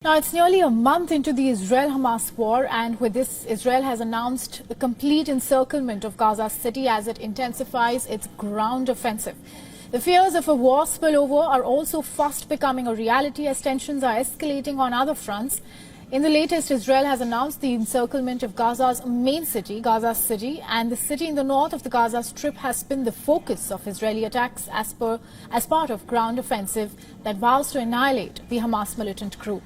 Now, it's nearly a month into the Israel-Hamas war, and with this, Israel has announced the complete encirclement of Gaza City as it intensifies its ground offensive. The fears of a war spillover are also fast becoming a reality as tensions are escalating on other fronts. In the latest, Israel has announced the encirclement of Gaza's main city, Gaza City, and the city in the north of the Gaza Strip has been the focus of Israeli attacks as part of ground offensive that vows to annihilate the Hamas militant group.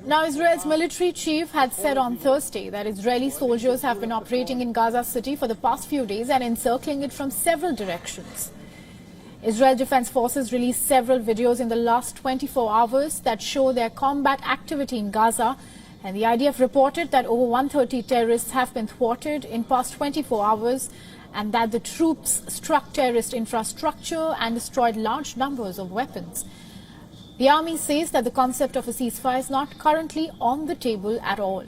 Now, Israel's military chief had said on Thursday that Israeli soldiers have been operating in Gaza City for the past few days and encircling it from several directions. Israel Defense Forces released several videos in the last 24 hours that show their combat activity in Gaza, and the IDF reported that over 130 terrorists have been thwarted in past 24 hours and that the troops struck terrorist infrastructure and destroyed large numbers of weapons. The army says that the concept of a ceasefire is not currently on the table at all.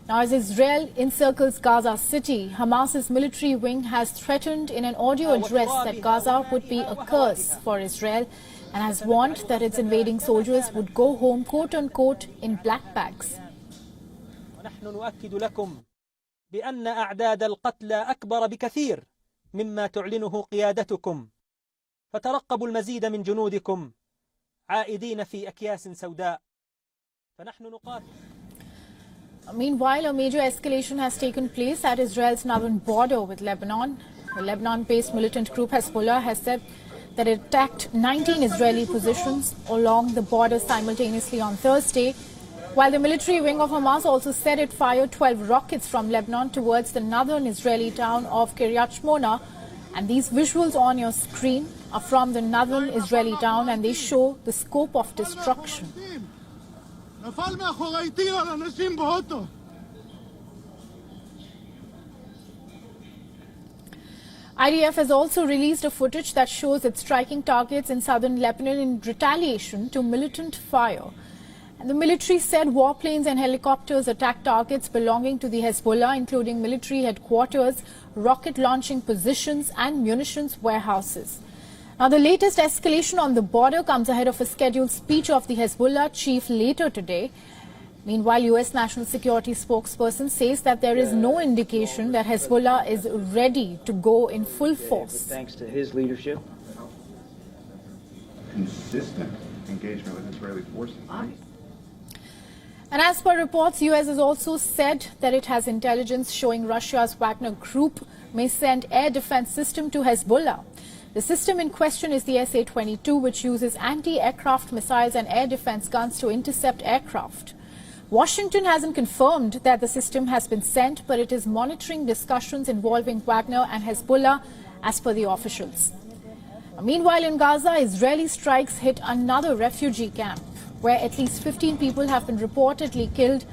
Now, as Israel encircles Gaza City, Hamas's military wing has threatened in an audio address that Gaza would be a curse for Israel and has warned that its invading soldiers would go home, quote-unquote, in black bags. ونحن نؤكد لكم بأن أعداد القتلى أكبر بكثير مما تعلنه قيادتكم فترقبوا المزيد من جنودكم عائدين في أكياس سوداء فنحن نقاتل. Meanwhile, a major escalation has taken place at Israel's northern border with Lebanon. The Lebanon-based militant group Hezbollah has said that it attacked 19 Israeli positions along the border simultaneously on Thursday, while the military wing of Hamas also said it fired 12 rockets from Lebanon towards the northern Israeli town of Kiryat Shmona. And these visuals on your screen are from the northern Israeli town, and they show the scope of destruction. IDF has also released a footage that shows it striking targets in southern Lebanon in retaliation to militant fire. And the military said warplanes and helicopters attacked targets belonging to the Hezbollah, including military headquarters, rocket launching positions and munitions warehouses. Now, the latest escalation on the border comes ahead of a scheduled speech of the Hezbollah chief later today. Meanwhile, U.S. National Security spokesperson says that there is no indication that Hezbollah is ready to go in full force. Thanks to his leadership. Consistent engagement with Israeli forces. And as per reports, U.S. has also said that it has intelligence showing Russia's Wagner Group may send air defense system to Hezbollah. The system in question is the SA-22, which uses anti-aircraft missiles and air defense guns to intercept aircraft. Washington hasn't confirmed that the system has been sent, but it is monitoring discussions involving Wagner and Hezbollah as per the officials. Meanwhile, in Gaza, Israeli strikes hit another refugee camp, where at least 15 people have been reportedly killed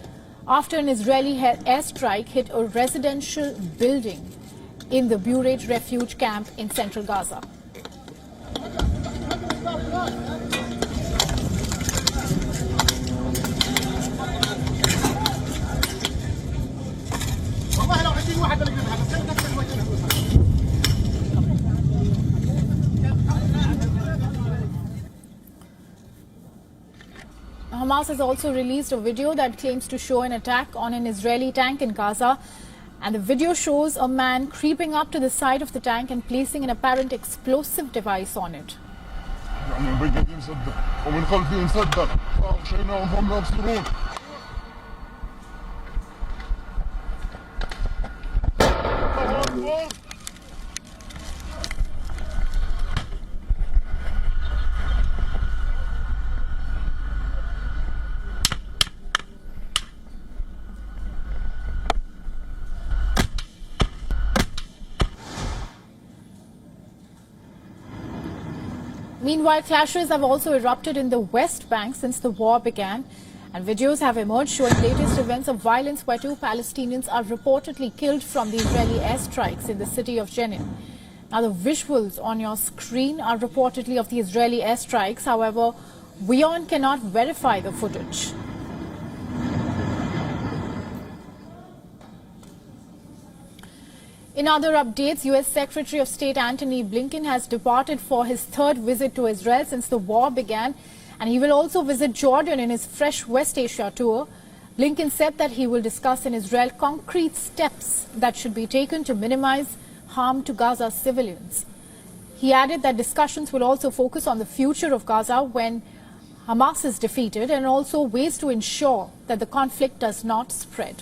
after an Israeli airstrike hit a residential building in the Buret refuge camp in central Gaza. Hamas has also released a video that claims to show an attack on an Israeli tank in Gaza. And the video shows a man creeping up to the side of the tank and placing an apparent explosive device on it. Meanwhile, clashes have also erupted in the West Bank since the war began, and videos have emerged showing latest events of violence where 2 Palestinians are reportedly killed from the Israeli airstrikes in the city of Jenin. Now, the visuals on your screen are reportedly of the Israeli airstrikes. However, WION cannot verify the footage. In other updates, U.S. Secretary of State Antony Blinken has departed for his third visit to Israel since the war began, and he will also visit Jordan in his Fresh West Asia tour. Blinken said that he will discuss in Israel concrete steps that should be taken to minimize harm to Gaza civilians. He added that discussions will also focus on the future of Gaza when Hamas is defeated, and also ways to ensure that the conflict does not spread.